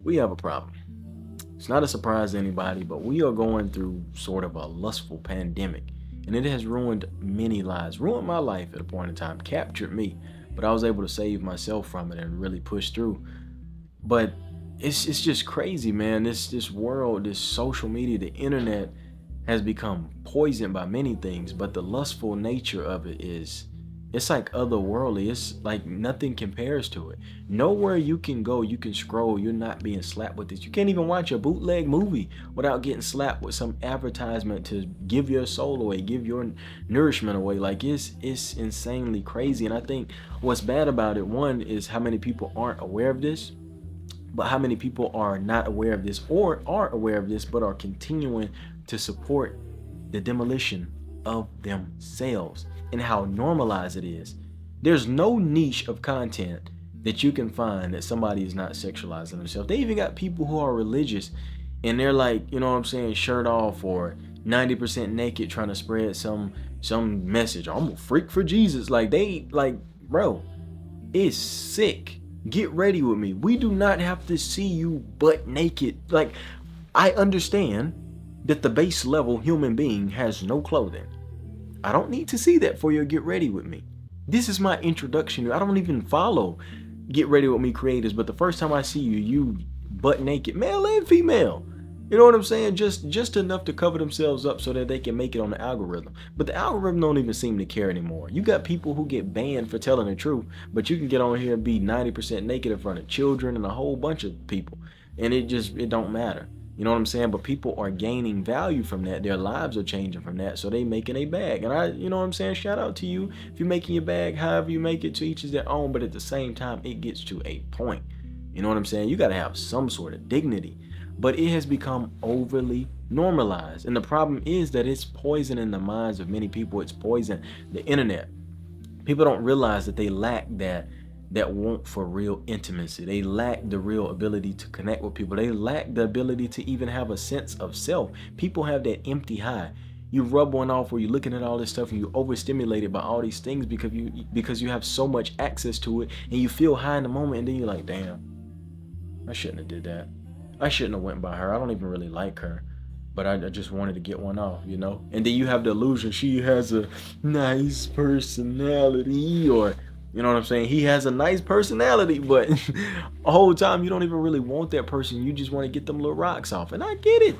we have a problem. It's not a surprise to anybody, but we are going through sort of a lustful pandemic, and it has ruined many lives, ruined my life at a point in time, captured me, but I was able to save myself from it and really push through. But it's just crazy, man. This world, this social media, the internet has become poisoned by many things, but the lustful nature of it is, it's like otherworldly. It's like nothing compares to it. Nowhere you can go, you can scroll, you're not being slapped with this. You can't even watch a bootleg movie without getting slapped with some advertisement to give your soul away, give your nourishment away. Like it's insanely crazy. And I think what's bad about it, one, is how many people aren't aware of this, but how many people are not aware of this or are aware of this but are continuing to support the demolition of themselves, and how normalized it is. There's no niche of content that you can find that somebody is not sexualizing themselves. They even got people who are religious and they're like, you know what I'm saying, shirt off or 90% naked trying to spread some message. I'm a freak for Jesus. Like they like, bro, it's sick. Get ready with me. We do not have to see you butt naked. Like, I understand that the base level human being has no clothing. I don't need to see that for you to get ready with me. This is my introduction. I don't even follow Get Ready With Me creators, but the first time I see you, you butt naked, male and female. You know what I'm saying? Just enough to cover themselves up so that they can make it on the algorithm. But the algorithm don't even seem to care anymore. You got people who get banned for telling the truth, but you can get on here and be 90% naked in front of children and a whole bunch of people. And it don't matter. You know what I'm saying? But people are gaining value from that. Their lives are changing from that. So they making a bag. And you know what I'm saying? Shout out to you. If you're making your bag, however you make it, to each is their own. But at the same time, it gets to a point. You know what I'm saying? You got to have some sort of dignity. But it has become overly normalized. And the problem is that it's poisoning the minds of many people. It's poisoning the internet. People don't realize that they lack that want for real intimacy. They lack the real ability to connect with people. They lack the ability to even have a sense of self. People have that empty high. You rub one off where you're looking at all this stuff and you're overstimulated by all these things because you have so much access to it, and you feel high in the moment, and then you're like, damn, I shouldn't have did that. I shouldn't have went by her. I don't even really like her, but I just wanted to get one off, you know? And then you have the illusion she has a nice personality, or you know what I'm saying? He has a nice personality, but the whole time you don't even really want that person. You just want to get them little rocks off. And I get it.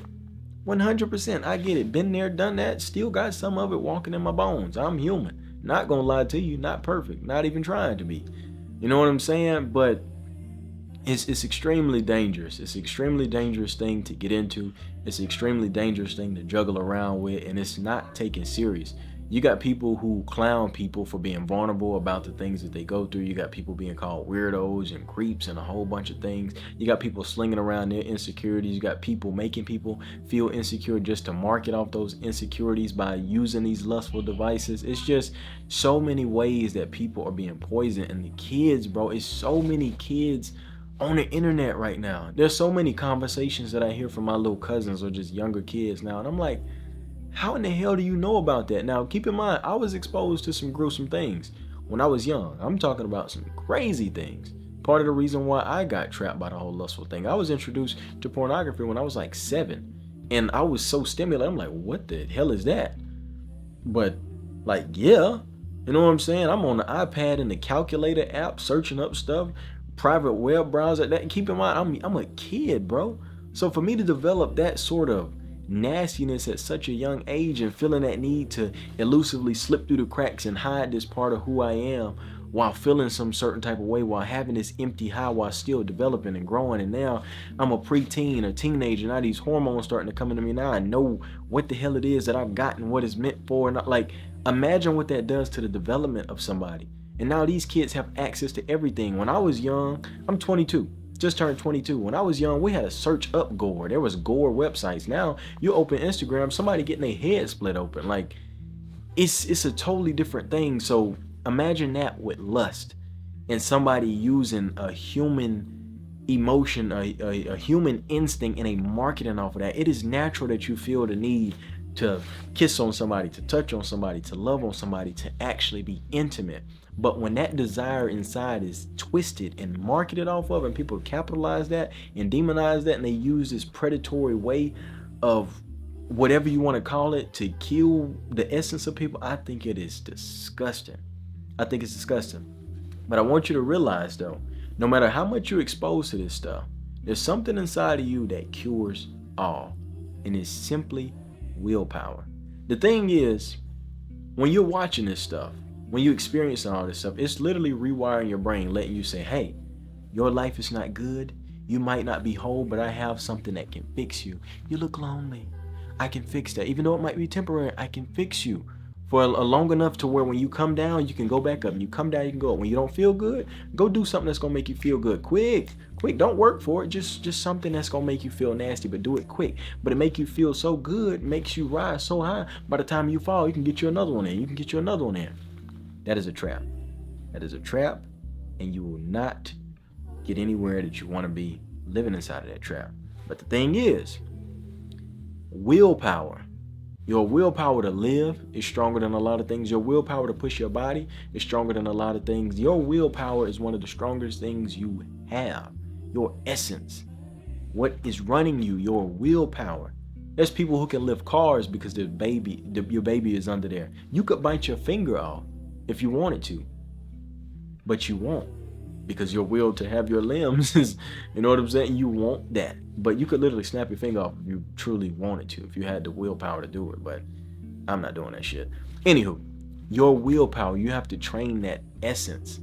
100%. I get it. Been there, done that. Still got some of it walking in my bones. I'm human. Not going to lie to you. Not perfect. Not even trying to be. You know what I'm saying? But it's extremely dangerous. It's an extremely dangerous thing to get into. It's an extremely dangerous thing to juggle around with. And it's not taken serious. You got people who clown people for being vulnerable about the things that they go through. You got people being called weirdos and creeps and a whole bunch of things. You got people slinging around their insecurities. You got people making people feel insecure just to market off those insecurities by using these lustful devices. It's just so many ways that people are being poisoned. And the kids, bro, it's so many kids on the internet right now. There's so many conversations that I hear from my little cousins or just younger kids now. And I'm like, how in the hell do you know about that? Now, keep in mind, I was exposed to some gruesome things when I was young. I'm talking about some crazy things. Part of the reason why I got trapped by the whole lustful thing. I was introduced to pornography when I was like 7. And I was so stimulated. I'm like, what the hell is that? But, like, yeah. You know what I'm saying? I'm on the iPad and the calculator app searching up stuff. Private web browser. That. Keep in mind, I'm a kid, bro. So for me to develop that sort of nastiness at such a young age and feeling that need to elusively slip through the cracks and hide this part of who I am while feeling some certain type of way, while having this empty high while still developing and growing. And now I'm a preteen, a teenager. Now these hormones starting to come into me. Now I know what the hell it is that I've gotten, what it's meant for. And like, imagine what that does to the development of somebody. And now these kids have access to everything. When I was young, I'm 22. Just turned 22. When I was young, we had to search up gore. There was gore websites. Now you open Instagram, somebody getting their head split open. Like, it's a totally different thing. So imagine that with lust and somebody using a human emotion, a human instinct, and a marketing off of that. It is natural that you feel the need to kiss on somebody, to touch on somebody, to love on somebody, to actually be intimate. But when that desire inside is twisted and marketed off of, and people capitalize that and demonize that, and they use this predatory way of whatever you want to call it to kill the essence of people, I think it is disgusting. I think it's disgusting. But I want you to realize though, no matter how much you're exposed to this stuff, there's something inside of you that cures all, and it's simply willpower. The thing is, when you're watching this stuff, when you're experiencing all this stuff, it's literally rewiring your brain, letting you say, hey, your life is not good. You might not be whole, but I have something that can fix you. You look lonely. I can fix that. Even though it might be temporary, I can fix you for a long enough to where when you come down, you can go back up. And you come down, you can go up. When you don't feel good, go do something that's going to make you feel good. Quick. Don't work for it. Just something that's going to make you feel nasty, but do it quick. But it make you feel so good, makes you rise so high. By the time you fall, you can get you another one in. You can get you another one in. That is a trap. That is a trap, and you will not get anywhere that you want to be living inside of that trap. But the thing is, willpower. Your willpower to live is stronger than a lot of things. Your willpower to push your body is stronger than a lot of things. Your willpower is one of the strongest things you have. Your essence. What is running you, your willpower. There's people who can lift cars because your baby is under there. You could bite your finger off if you wanted to, but you won't, because your will to have your limbs is, you know what I'm saying? You want that, but you could literally snap your finger off if you truly wanted to, if you had the willpower to do it, but I'm not doing that shit. Anywho, your willpower, you have to train that essence.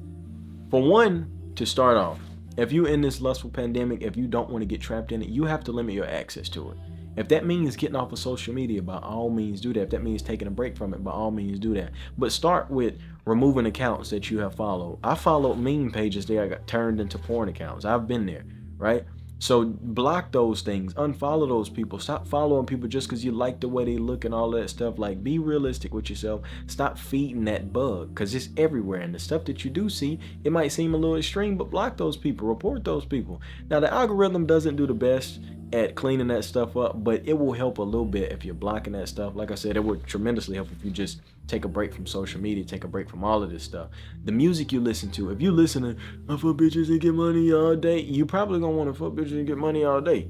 For one, to start off, if you're in this lustful pandemic, if you don't want to get trapped in it, you have to limit your access to it. If that means getting off of social media, by all means do that. If that means taking a break from it, by all means do that. But start with removing accounts that you have followed. I followed meme pages that got turned into porn accounts. I've been there, right? So block those things, unfollow those people, stop following people just because you like the way they look and all that stuff. Like, be realistic with yourself. Stop feeding that bug, because it's everywhere. And the stuff that you do see, it might seem a little extreme, but block those people, report those people. Now, the algorithm doesn't do the best at cleaning that stuff up, but it will help a little bit if you're blocking that stuff. Like I said, it would tremendously help if you just take a break from social media, take a break from all of this stuff. The music you listen to, if you listen to I fuck bitches and get money all day, you probably gonna want to fuck bitches and get money all day.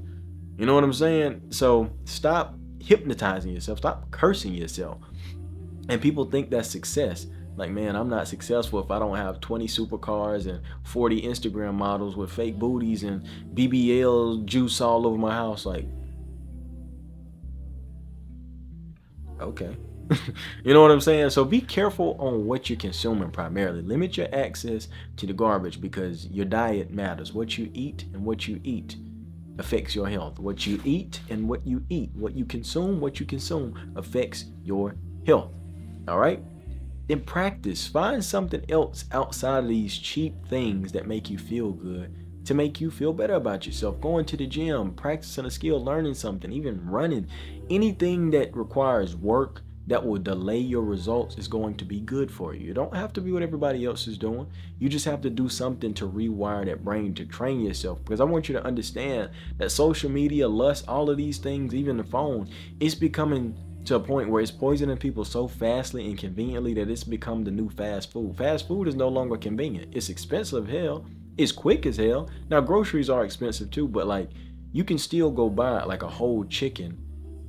You know what I'm saying? So stop hypnotizing yourself, stop cursing yourself. And people think that's success. Like, man, I'm not successful if I don't have 20 supercars and 40 Instagram models with fake booties and BBL juice all over my house. Like, okay. You know what I'm saying? So be careful on what you're consuming primarily. Limit your access to the garbage, because your diet matters. What you eat and what you eat affects your health. What you eat and what you eat. What you consume affects your health. All right? Then practice. Find something else outside of these cheap things that make you feel good to make you feel better about yourself. Going to the gym, practicing a skill, learning something, even running. Anything that requires work that will delay your results is going to be good for you. You don't have to be what everybody else is doing. You just have to do something to rewire that brain, to train yourself. Because I want you to understand that social media, lust, all of these things, even the phone, it's becoming to a point where it's poisoning people so fastly and conveniently that it's become the new fast food. Fast food is no longer convenient. It's expensive as hell. It's quick as hell. Now, groceries are expensive too, but like, you can still go buy like a whole chicken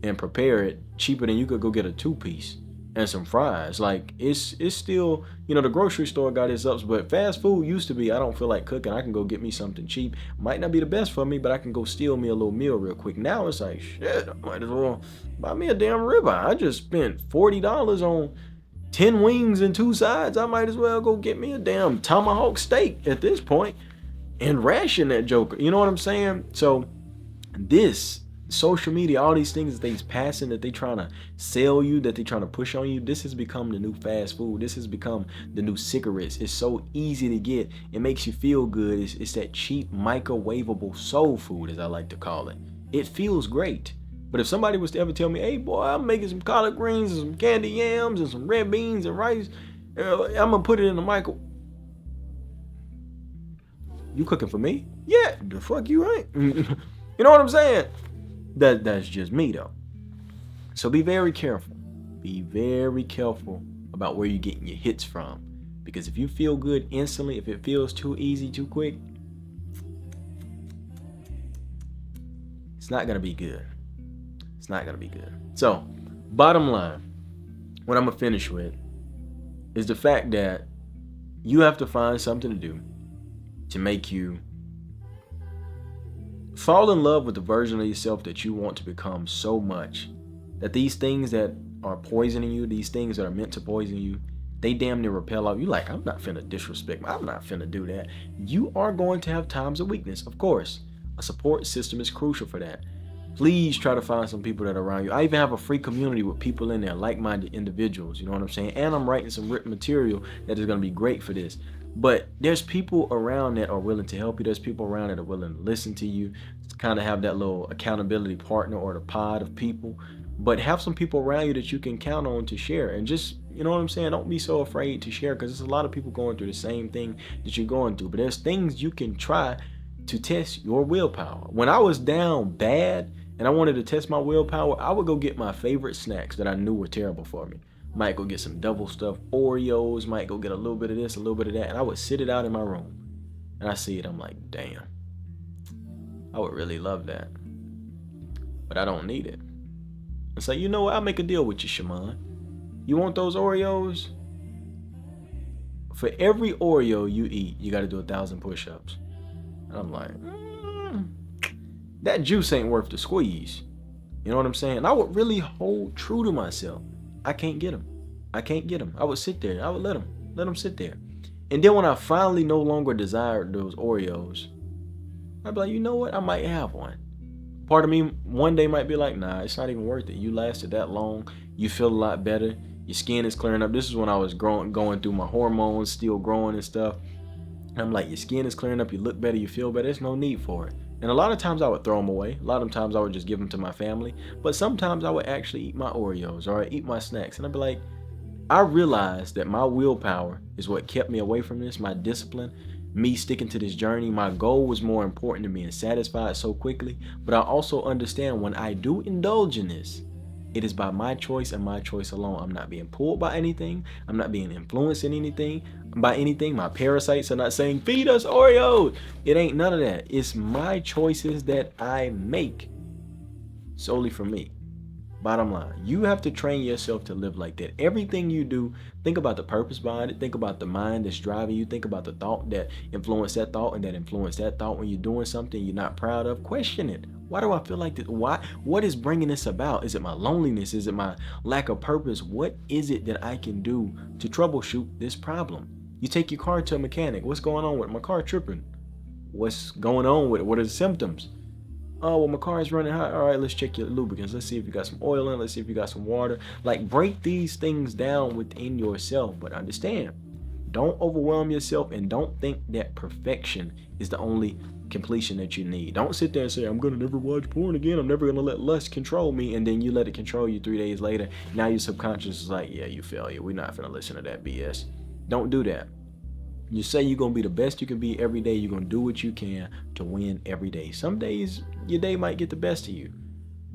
and prepare it cheaper than you could go get a 2-piece and some fries. Like, it's still, you know, the grocery store got its ups, but fast food used to be, I don't feel like cooking, I can go get me something cheap. Might not be the best for me, but I can go steal me a little meal real quick. Now it's like, shit, I might as well buy me a damn ribeye. I just spent $40 on 10 wings and 2 sides. I might as well go get me a damn tomahawk steak at this point and ration that joker. You know what I'm saying? So this social media, all these things that they's passing, that they trying to sell you, that they trying to push on you, this has become the new fast food. This has become the new cigarettes. It's so easy to get. It makes you feel good. It's that cheap microwavable soul food, as I like to call it. It feels great. But if somebody was to ever tell me, hey boy, I'm making some collard greens and some candy yams and some red beans and rice, I'm gonna put it in the microwave. You cooking for me? Yeah, the fuck you ain't. You know what I'm saying? That's just me though. So be very careful. Be very careful about where you're getting your hits from. Because if you feel good instantly, if it feels too easy, too quick, it's not going to be good. It's not going to be good. So, bottom line, what I'm going to finish with is the fact that you have to find something to do to make you fall in love with the version of yourself that you want to become so much that these things that are poisoning you, these things that are meant to poison you, they damn near repel off. You like, I'm not finna disrespect, I'm not finna do that. You are going to have times of weakness, of course. A support system is crucial for that. Please try to find some people that are around you. I even have a free community with people in there, like-minded individuals, you know what I'm saying? And I'm writing some written material that is going to be great for this. But there's people around that are willing to help you. There's people around that are willing to listen to you, to kind of have that little accountability partner or the pod of people. But have some people around you that you can count on to share. And just, you know what I'm saying? Don't be so afraid to share, because there's a lot of people going through the same thing that you're going through. But there's things you can try to test your willpower. When I was down bad and I wanted to test my willpower, I would go get my favorite snacks that I knew were terrible for me. Might go get some double stuffed Oreos, might go get a little bit of this, a little bit of that, and I would sit it out in my room. And I see it, I'm like, damn, I would really love that, but I don't need it. It's like, you know what, I'll make a deal with you, Shimon. You want those Oreos? For every Oreo you eat, you gotta do 1,000 push-ups. And I'm like, that juice ain't worth the squeeze. You know what I'm saying? And I would really hold true to myself. I can't get them. I can't get them. I would sit there. I would let them sit there. And then when I finally no longer desired those Oreos, I'd be like, you know what? I might have one. Part of me one day might be like, nah, it's not even worth it. You lasted that long. You feel a lot better. Your skin is clearing up. This is when I was going through my hormones, still growing and stuff. And I'm like, your skin is clearing up. You look better. You feel better. There's no need for it. And a lot of times I would throw them away. A lot of times I would just give them to my family. But sometimes I would actually eat my Oreos or eat my snacks. And I'd be like, I realized that my willpower is what kept me away from this, my discipline, me sticking to this journey. My goal was more important than being satisfied so quickly. But I also understand when I do indulge in this, it is by my choice and my choice alone. I'm not being pulled by anything. I'm not being influenced in anything by anything. My parasites are not saying, feed us Oreos. It ain't none of that. It's my choices that I make solely for me. Bottom line, you have to train yourself to live like that. Everything you do, think about the purpose behind it. Think about the mind that's driving you. Think about the thought that influenced that thought and that influenced that thought. When you're doing something you're not proud of, question it. Why do I feel like this? Why? What is bringing this about? Is it my loneliness? Is it my lack of purpose? What is it that I can do to troubleshoot this problem? You take your car to a mechanic. What's going on with it? My car tripping. What's going on with it? What are the symptoms? Oh, well, my car is running hot. All right, let's check your lubricants. Let's see if you got some oil in it. Let's see if you got some water. Like, break these things down within yourself. But understand, don't overwhelm yourself, and don't think that perfection is the only completion that you need. Don't sit there and say, I'm gonna never watch porn again. I'm never gonna let lust control me. And then you let it control you 3 days later. Now your subconscious is like, yeah, you failure. We're not gonna listen to that BS. Don't do that. You say you're going to be the best you can be every day. You're going to do what you can to win every day. Some days, your day might get the best of you.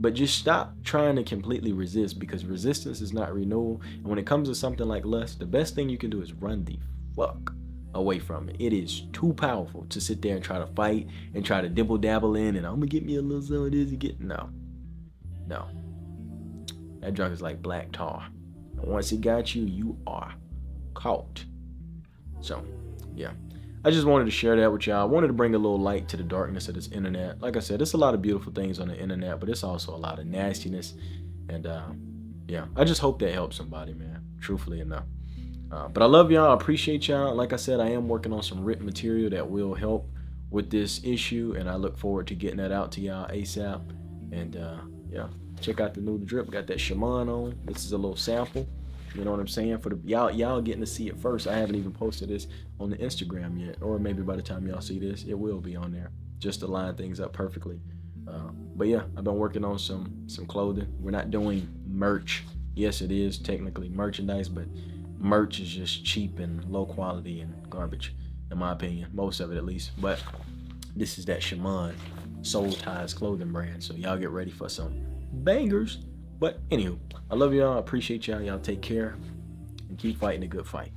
But just stop trying to completely resist, because resistance is not renewal. And when it comes to something like lust, the best thing you can do is run the fuck away from it. It is too powerful to sit there and try to fight and try to dibble dabble in and I'm going to get me a little some of this. No. That drug is like black tar. And once it got you, you are caught. So, yeah, I just wanted to share that with y'all. I wanted to bring a little light to the darkness of this internet. Like I said, there's a lot of beautiful things on the internet, but it's also a lot of nastiness. And yeah, I just hope that helps somebody, man, truthfully enough. But I love y'all. I appreciate y'all. Like I said, I am working on some written material that will help with this issue, and I look forward to getting that out to y'all ASAP. And yeah, check out the new drip. Got that Shimon on. This is a little sample. You know what I'm saying? For the y'all getting to see it first. I haven't even posted this on the Instagram yet, or maybe by the time y'all see this, it will be on there, just to line things up perfectly. But yeah, I've been working on some clothing. We're not doing merch. Yes, it is technically merchandise, but merch is just cheap and low quality and garbage, in my opinion, most of it at least. But this is that Shimon Soul Ties clothing brand, so y'all get ready for some bangers. But anywho, I love y'all. I appreciate y'all. Y'all take care and keep fighting a good fight.